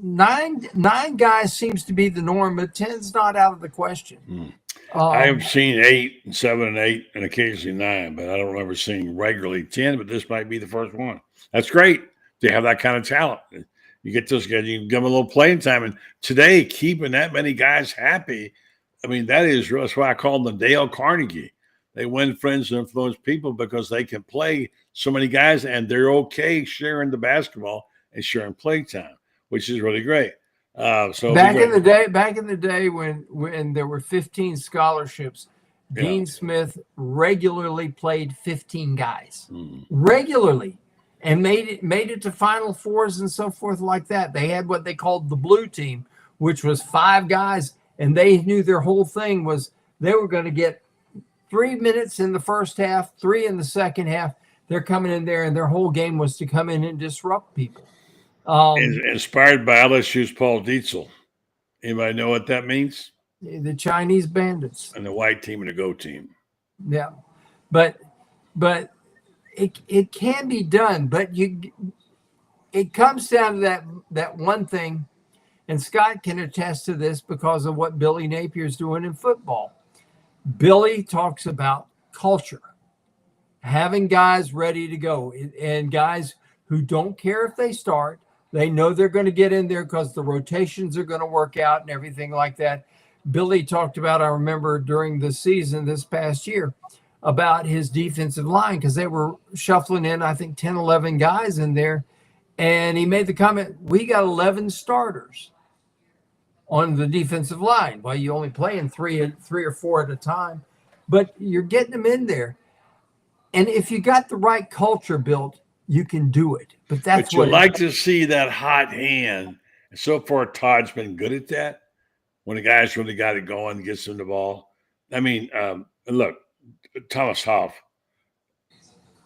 nine guys seems to be the norm, but 10's not out of the question. I have seen 8 and 7 and 8 and occasionally 9, but I don't remember seeing regularly 10, but this might be the first one. That's great to have that kind of talent. You get those guys, you can give them a little playing time. And today, keeping that many guys happy, I mean, that's why I call them the Dale Carnegie. They win friends and influence people because they can play so many guys and they're okay sharing the basketball and sharing play time, which is really great. Back in the day when there were 15 scholarships, Dean Smith regularly played 15 guys regularly and made it to Final Fours and so forth like that. They had what they called the blue team, which was 5 guys, and they knew their whole thing was they were going to get 3 minutes in the first half, 3 in the second half. They're coming in there, and their whole game was to come in and disrupt people. Inspired by LSU's Paul Dietzel. Anybody know what that means? The Chinese Bandits. And the white team and the go team. Yeah. But it can be done, but it comes down to that one thing, and Scott can attest to this because of what Billy Napier's doing in football. Billy talks about culture, having guys ready to go, and guys who don't care if they start. They know they're going to get in there because the rotations are going to work out and everything like that. Billy talked about, I remember during the season this past year, about his defensive line because they were shuffling in, I think, 10, 11 guys in there. And he made the comment, we got 11 starters on the defensive line. Well, you only play in three or 4 at a time, but you're getting them in there. And if you got the right culture built, you can do it. But you like to see that hot hand. And so far, Todd's been good at that. When the guys really got it going, gets them the ball. I mean, look, Thomas Hoff,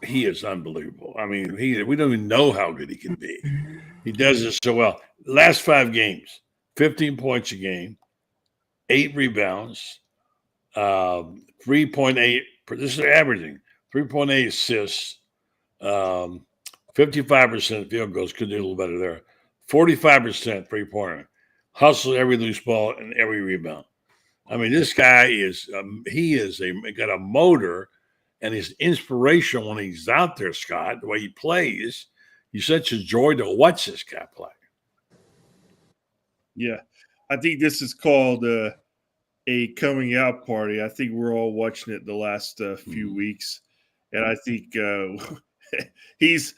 he is unbelievable. I mean, we don't even know how good he can be. He does it so well. Last 5 games, 15 points a game, 8 rebounds, 3.8. This is averaging 3.8 assists. 55% field goals, could do a little better there. 45% three-pointer. Hustles every loose ball and every rebound. I mean, this guy is got a motor, and he's inspirational when he's out there, Scott, the way he plays. He's such a joy to watch this guy play. Yeah. I think this is called a coming out party. I think we're all watching it the last few weeks. And I think he's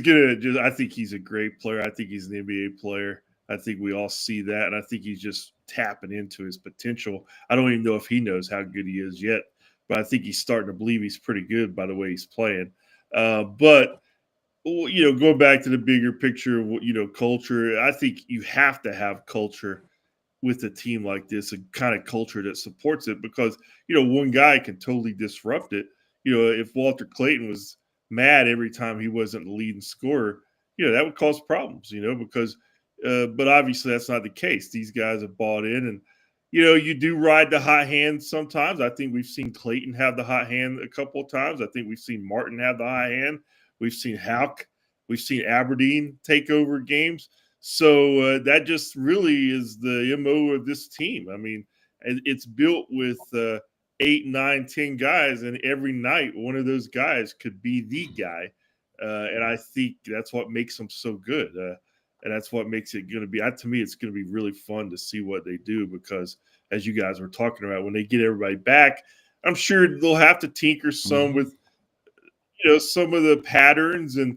gonna just. I think he's a great player. I think he's an NBA player. I think we all see that, and I think he's just tapping into his potential. I don't even know if he knows how good he is yet, but I think he's starting to believe he's pretty good by the way he's playing. But going back to the bigger picture, culture. I think you have to have culture with a team like this, a kind of culture that supports it, because one guy can totally disrupt it. If Walter Clayton was mad every time he wasn't the leading scorer, that would cause problems. Because but obviously that's not the case. These guys have bought in, and you do ride the hot hand sometimes. I think we've seen Clayton have the hot hand a couple of times. I think we've seen Martin have the hot hand. We've seen Houck. We've seen Aberdeen take over games. So that just really is the MO of this team. I mean, it's built with 8, 9, 10 guys, and every night one of those guys could be the guy. And I think that's what makes them so good. And that's what makes it going to be. To me, it's going to be really fun to see what they do, because, as you guys were talking about, when they get everybody back, I'm sure they'll have to tinker some with, some of the patterns. And,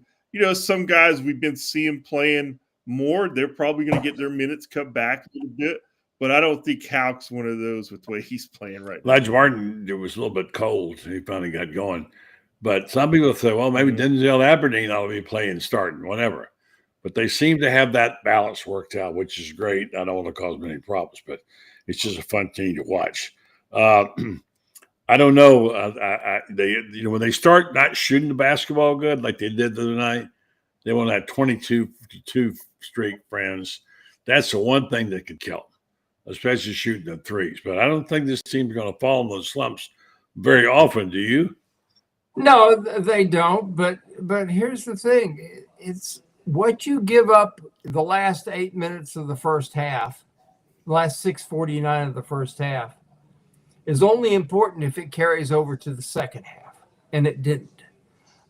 some guys we've been seeing playing more, they're probably going to get their minutes cut back a little bit. But I don't think Houck's one of those with the way he's playing right now. Elijah Martin, it was a little bit cold. He finally got going. But some people say, well, maybe Denzel Aberdeen ought to be playing, starting, whatever. But they seem to have that balance worked out, which is great. I don't want to cause many problems, but it's just a fun team to watch. I don't know. When they start not shooting the basketball good, like they did the other night, they want to have 22 straight friends. That's the one thing that could kill them, especially shooting the threes. But I don't think this team is going to fall in those slumps very often. Do you? No, they don't. But here's the thing: it's what you give up the last 8 minutes of the first half, the last 6:49 of the first half, is only important if it carries over to the second half, and it didn't.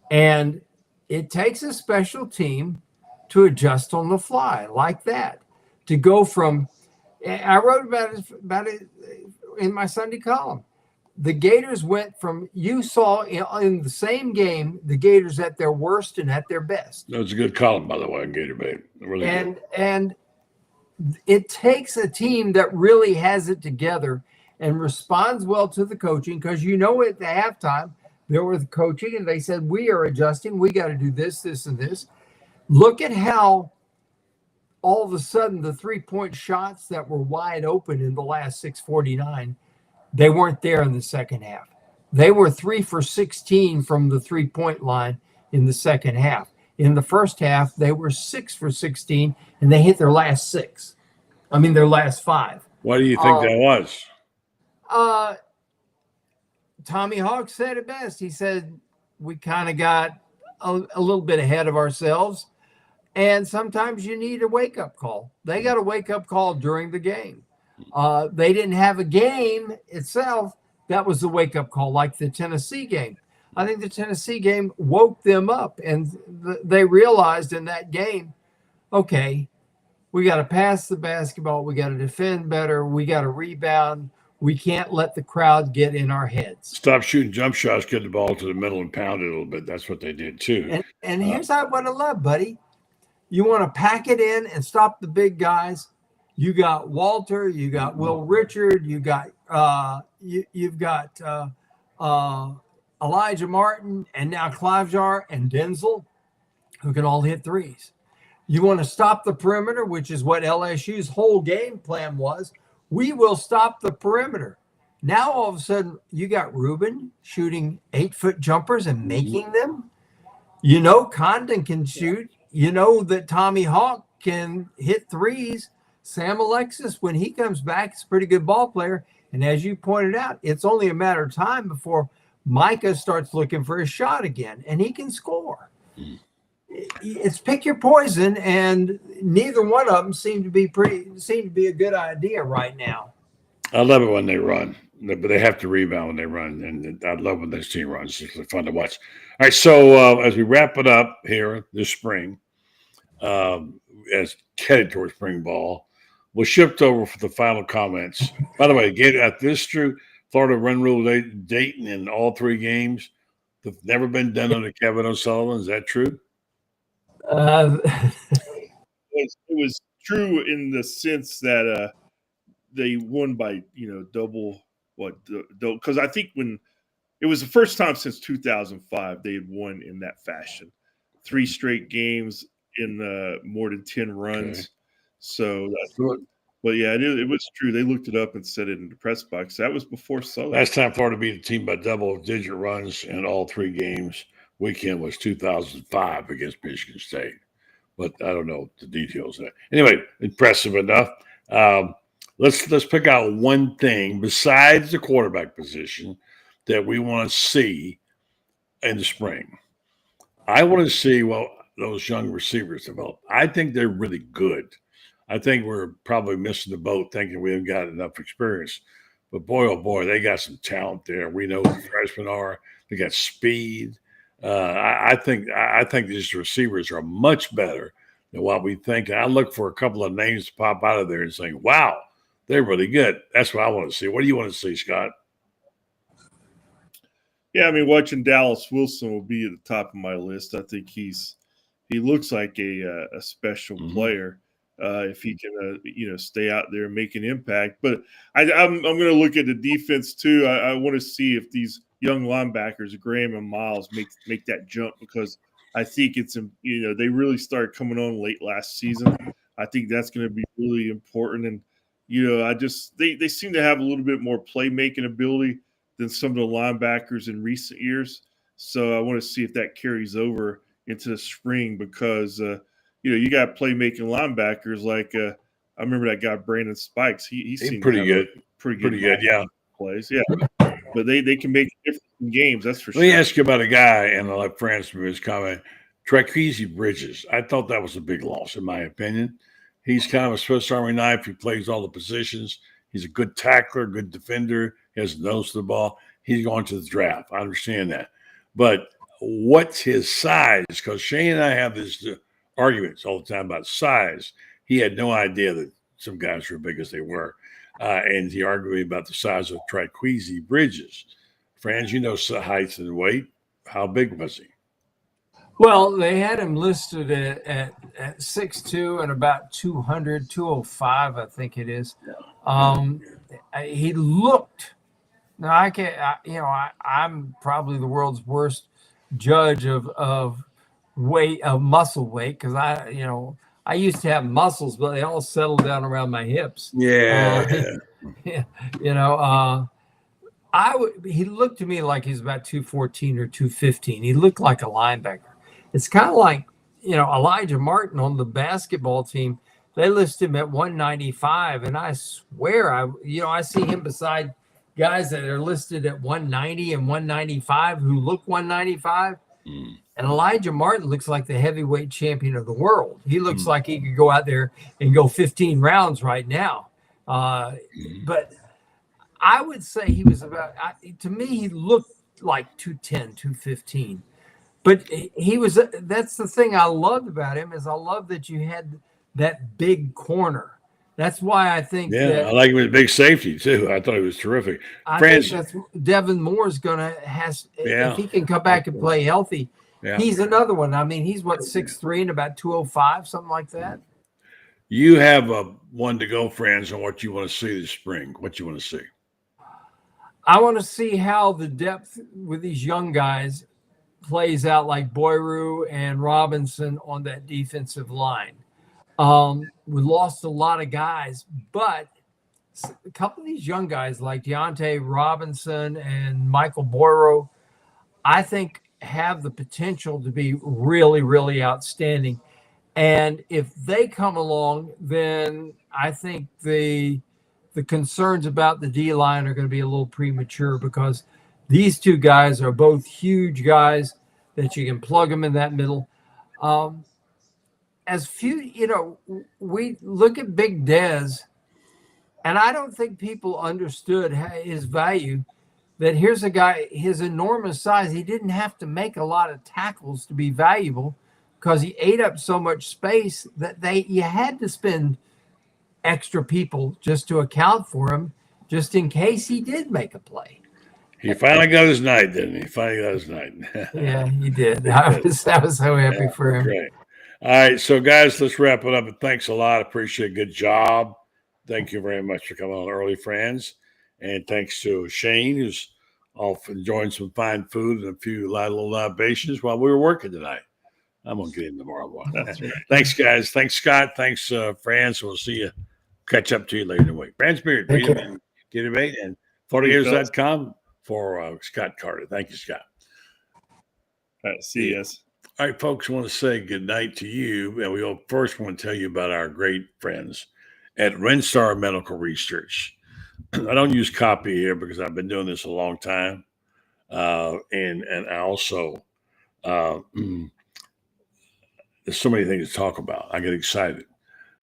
And it takes a special team to adjust on the fly like that, to go from. I wrote about it in my Sunday column. The Gators went from, you saw in the same game, the Gators at their worst and at their best. That was a good column, by the way, Gator Babe. Really and it takes a team that really has it together and responds well to the coaching, because at the halftime, there was coaching and they said, we are adjusting. We got to do this, this, and this. Look at how all of a sudden the 3-point shots that were wide open in the last 6:49, they weren't there in the second half. They were 3 for 16 from the 3-point line in the second half. In the first half, they were 6 for 16, and they hit their last 5. Why do you think that was? Tommy Hawk said it best. He said, we kind of got a little bit ahead of ourselves, and sometimes you need a wake-up call. They got a wake-up call during the game. They didn't have a game itself. That was the wake-up call, like the Tennessee game. I think the Tennessee game woke them up, and they realized in that game, okay, we got to pass the basketball. We got to defend better. We got to rebound. We can't let the crowd get in our heads. Stop shooting jump shots, get the ball to the middle and pound it a little bit. That's what they did too. And here's what I love, buddy. You want to pack it in and stop the big guys. You got Walter, you got Will Richard, you got you've got Elijah Martin, and now Klavjar and Denzel, who can all hit threes. You want to stop the perimeter, which is what LSU's whole game plan was. We will stop the perimeter. Now all of a sudden you got Rubin shooting 8-foot jumpers and making them. Condon can shoot. That Tommy Hawk can hit threes. Sam Alexis, when he comes back, is a pretty good ball player. And as you pointed out, it's only a matter of time before Micah starts looking for a shot again, and he can score. It's pick your poison, and neither one of them seem to be a good idea right now. I love it when they run, but they have to rebound when they run, and I love when this team runs. It's fun to watch. All right, so as we wrap it up here this spring, as headed towards spring ball, we'll shift over for the final comments. By the way, this true Florida run rule, Dayton in all 3 games, That's never been done under Kevin O'Sullivan. Is that true? It was true in the sense that they won by double because I think when it was the first time since 2005 they had won in that fashion, 3 straight games in more than 10 runs. Okay. So, but yeah, it was true. They looked it up and said it in the press box. That was before Sullivan. Last time Florida beat the team by double-digit runs in all 3 games weekend was 2005 against Michigan State. But I don't know the details of that. Anyway, impressive enough. Let's pick out one thing besides the quarterback position that we want to see in the spring. I want to see those young receivers develop. I think they're really good. I think we're probably missing the boat thinking we haven't got enough experience. But boy, oh boy, they got some talent there. We know who the freshmen are. They got speed. I think these receivers are much better than what we think. And I look for a couple of names to pop out of there and saying, wow, they're really good. That's what I want to see. What do you want to see, Scott? Yeah, I mean, watching Dallas Wilson will be at the top of my list. I think he looks like a special player if he can stay out there and make an impact. But I'm going to look at the defense too. I want to see if these young linebackers, Graham and Miles, make that jump, because I think it's they really started coming on late last season. I think that's going to be really important. And they seem to have a little bit more playmaking ability than some of the linebackers in recent years. So I want to see if that carries over into the spring, because you got playmaking linebackers like I remember that guy Brandon Spikes. He seemed pretty good. Pretty good, yeah. Plays, yeah. But they can make a difference in games, that's for sure. Let me ask you about a guy, and I'll let France move his comment. Trequezy Bridges. I thought that was a big loss, in my opinion. He's kind of a Swiss Army knife. He plays all the positions. He's a good tackler, good defender. He has a nose to the ball. He's going to the draft. I understand that. But what's his size? Because Shane and I have this arguments all the time about size. He had no idea that some guys were big as they were. And he argued about the size of Trequezy Bridges. Franz, height and weight. How big was he? Well, they had him listed at 6'2" and about 200, 205, I think it is. He looked. Now I can't. I'm probably the world's worst judge of weight, of muscle weight, because I used to have muscles, but they all settled down around my hips. Yeah. He looked to me like he's about 214 or 215. He looked like a linebacker. It's kind of like, Elijah Martin on the basketball team. They list him at 195, and I swear I see him beside guys that are listed at 190 and 195 who look 195. And Elijah Martin looks like the heavyweight champion of the world. He looks like he could go out there and go 15 rounds right now. But I would say he was to me, he looked like 210, 215. But that's the thing I loved about him, is I love that you had that big corner. That's why I think. Yeah, I like him as a big safety too. I thought he was terrific. I think that's Devin Moore's if he can come back and play healthy. Yeah. He's another one. I mean, he's 6'3" and about 205, something like that. You have one to go, Franz, on what you want to see this spring. What you want to see? I want to see how the depth with these young guys plays out, like Boyru and Robinson on that defensive line. We lost a lot of guys, but a couple of these young guys like Deontay Robinson and Michael Boyru, I think have the potential to be really, really outstanding. And if they come along, then I think the concerns about the D-line are going to be a little premature, because these two guys are both huge guys that you can plug them in that middle. We look at Big Dez, and I don't think people understood his value, that here's a guy, his enormous size, he didn't have to make a lot of tackles to be valuable, because he ate up so much space that you had to spend extra people just to account for him, just in case he did make a play. He finally got his night, didn't he? Finally got his night. Yeah, he did. I was so happy for him. Great. All right, so guys, let's wrap it up. And thanks a lot. Appreciate it. Good job. Thank you very much for coming on early, friends. And thanks to Shane, who's off enjoying some fine food and a few little libations while we were working tonight. I'm going to get him tomorrow morning. That's right. Thanks, guys. Thanks, Scott. Thanks, Franz. We'll see you. Catch up to you later in the week. Franz Beard, Thank read you. him and get him and 40years.com for Scott Carter. Thank you, Scott. All right, see you guys. All right, folks, I want to say good night to you. And we first want to tell you about our great friends at Renstar Medical Research. I don't use copy here because I've been doing this a long time. And I also, there's so many things to talk about. I get excited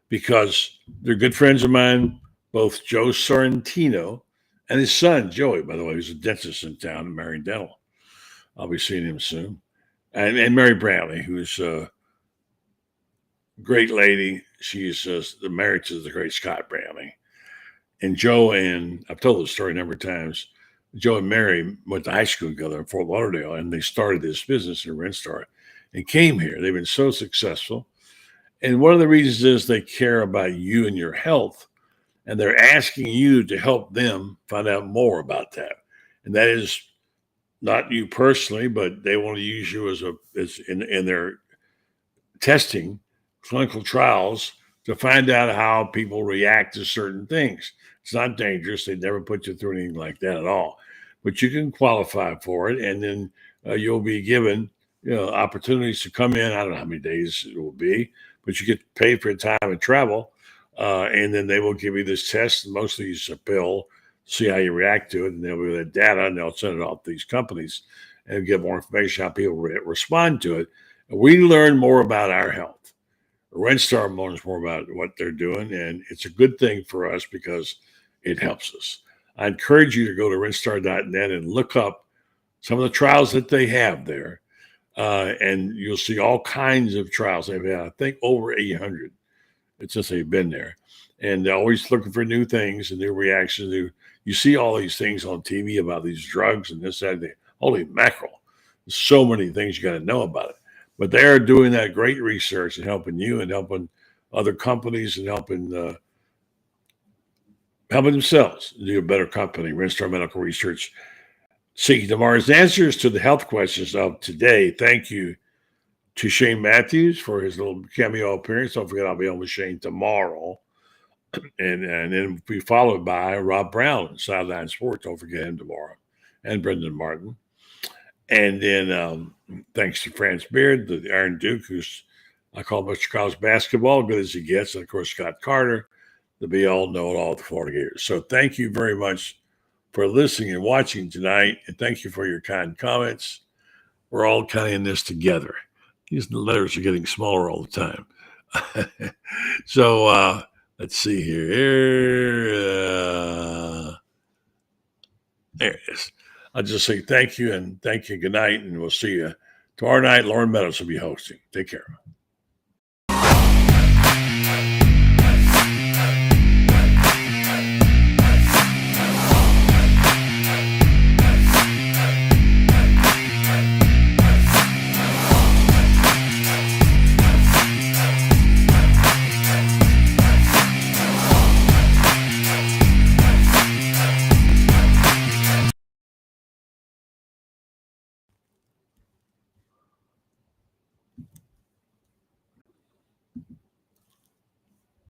because they're good friends of mine, both Joe Sorrentino and his son, Joey, by the way, who's a dentist in town in Marion Dental. I'll be seeing him soon. And Mary Brownlee, who's a great lady. She's married to the great Scott Brownlee. And Joe, and I've told this story a number of times, Joe and Mary went to high school together in Fort Lauderdale, and they started this business in Renstar and came here. They've been so successful. And one of the reasons is they care about you and your health, and they're asking you to help them find out more about that. And that is not you personally, but they want to use you as in their testing, clinical trials, to find out how people react to certain things. It's not dangerous. They never put you through anything like that at all. But you can qualify for it, and then you'll be given opportunities to come in. I don't know how many days it will be, but you get paid for your time and travel, and then they will give you this test. And mostly it's a pill, see how you react to it, and they'll be the data, and they'll send it off to these companies and get more information how people respond to it. And we learn more about our health. Renstar learns more about what they're doing, and it's a good thing for us because it helps us. I encourage you to go to renstar.net and look up some of the trials that they have there, and you'll see all kinds of trials. They've had, I think, over 800. It's just they've been there, and they're always looking for new things and new reactions. You see all these things on TV about these drugs and this, that, and holy mackerel. There's so many things you got to know about it. But they're doing that great research and helping you and helping other companies and helping themselves do a better company. Renstar Medical Research, seeking tomorrow's answers to the health questions of today. Thank you to Shane Matthews for his little cameo appearance. Don't forget, I'll be on with Shane tomorrow. And then be followed by Rob Brown, Sideline Sports. Don't forget him tomorrow. And Brendan Martin. And then thanks to Franz Beard, the Iron Duke, who's, I call Mr. College basketball, good as he gets. And, of course, Scott Carter, the be-all, know-it-all of the Florida Gators. So thank you very much for listening and watching tonight. And thank you for your kind comments. We're all kind of in this together. These letters are getting smaller all the time. So let's see here. There it is. I'll just say thank you and good night, and we'll see you tomorrow night. Lauren Meadows will be hosting. Take care.